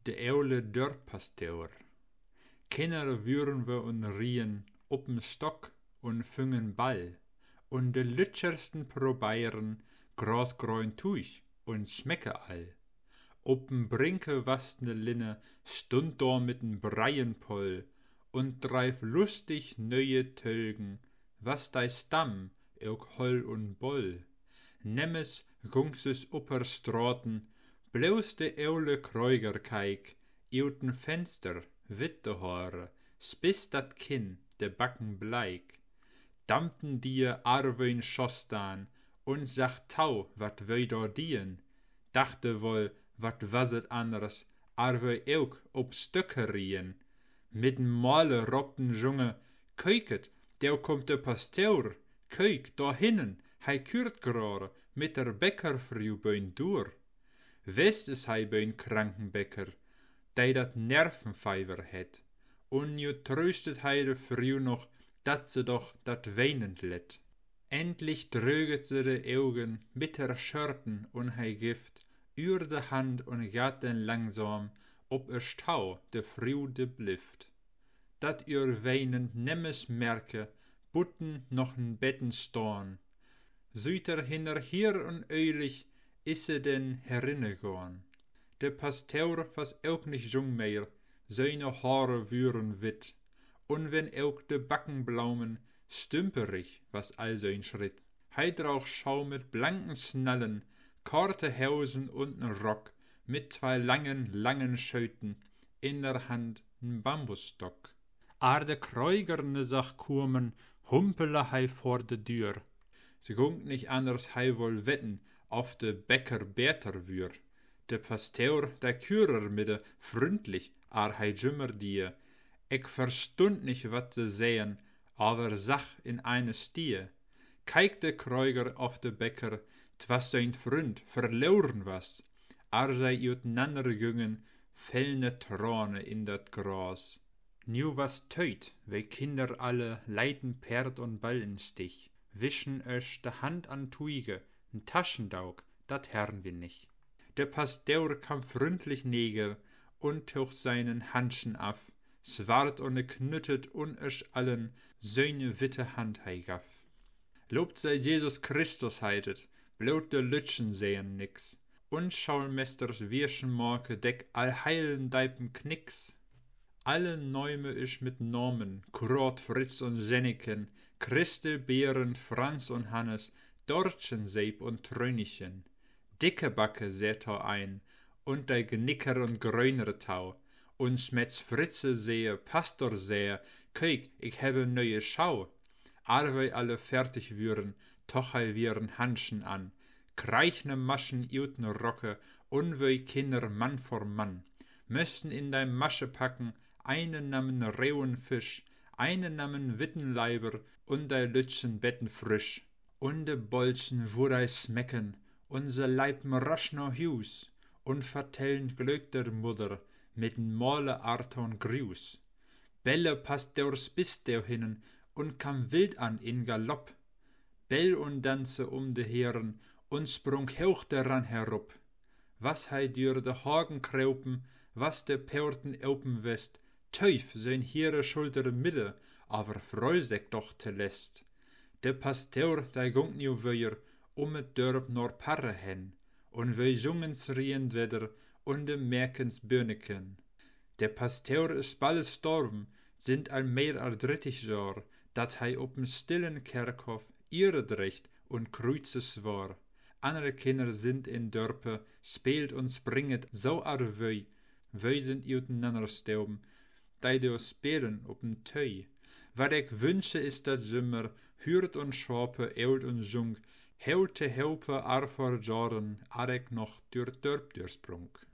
De eule Dörrpasteur. Kinder würen we und rien op'n Stock und füngen Ball. Und de lütschersten probeieren grasgrün Tuch und schmecke all. Op'n Brinke was ne Linne stund da mit'n Breienpoll und dreif lustig neue Tölgen, was dei Stamm ook Holl und Boll. Nemmes gungses upper Straten, bloß de eule Kreuger keik, iuten Fenster, witte Haare, spiss dat Kinn, de Backen bleik. Dampten die Arwein Schostan und sagt tau, wat wei da dien, dachte wohl, wat was et anders, arwei euk op Stöcke rien. Mit'n Male robten Junge, köiket, der kommt de Pasteur, köik, da hinnen, hei kürt gerade, mit der Bäckerfrau bein dur. West is hei bein kranken Bäcker, dei dat Nervenfeiver het, und ju tröstet hei de Frau noch, dat se doch dat weinend let. Endlich dröget se de Augen mit der Schörten und hei Gift, ür de Hand und gat den langsam, ob er Stau de Frau de Blift. Dat ür weinend nemmes merke, butten noch n Betten storn. Süiter hinner hier und ölich is se den herinne gorn. De Pasteur was ook nicht jung mehr, seine Haare würen wit, und wenn ook de Backen blaumen, stümperig was all sein Schritt. Hei drauch schau mit blanken Snallen, korte Hausen und n Rock, mit zwei langen Schöten, in der Hand n Bambusstock. De Kräugerne sach kurmen, humpele hei vor de Dür. Sie gungt nicht anders hei wohl wetten, auf de Bäcker beter wür. De Pasteur, der Kürer midde, freundlich, hei jümmer die. Ich verstund nicht, wat se sähen, aber sach in eine Stie. Kijk de Kräuger auf de Bäcker, twas sein Freund verloren was. Sei uteinander gingen, fällne Träne in dat Gras. Nu was töit, wei Kinder alle leiten Perd und Ball in Stich, wischen euch de Hand an Tuige, n Taschendaug, dat herren wir nicht. Der Pasteur kam freundlich neger und hoch seinen Handschen af, swart und knüttet und euch allen seine witte Hand hei gaff. Lobt sei Jesus Christus heitet, bloot de Lütschen sehen nix, und Schaulmesters Wirschenmarke deck allheilen Deipen Knicks. Alle Neume isch mit Normen, Kurt, Fritz und Senneken, Christel, Behrend, Franz und Hannes, Dortchenseep und Trönichen. Dicke Backe seht ein, und dei Gnicker und grönere Tau, und Smets Fritze sehe, Pastor sehe, köik, ich habe neue Schau. Arwei alle fertig würen, toch hei wihren Handschen an, kreichne Maschen iuten Rocke, und wei Kinder Mann vor Mann, müssten in dein Masche packen, einen namen reuen Fisch, einen namen Wittenleiber und dei Lütschen Betten frisch. Und de Bolzen wo dei smecken, und se leipen rasch no Hus, und vertellen Glück der Mutter, mit'n Male Arton Grius. Belle Pasteurs bis der hinnen, und kam wild an in Galopp. Bell und Danze de Heeren, und sprung hoch daran herup. Was hei dür de Hagen kraupen, was de Perten open west, Teuf sein hiere Schulter Mitte, aber Freusäck doch te lässt. De Pasteur, dei gungt nu wöier, et Dörp nor Parre hen, und wei jungens riend wedder, und de Merkens Birneken. De Pasteur is balles storben, sind all mehr als 30 Jahr, dat hei op'n stillen Kerkhof ihre Drecht und Kreuzes war. Andere Kinder sind in Dörpe, speelt und springet so arwei, wei sind uteinander sterben, dei do spelen op'n Teu. Wat ich wünsche ist dat Zimmer, hürt und schorpe, eult und jung, heute helpe arfor Jordan, arek noch durch Dörp durchsprung.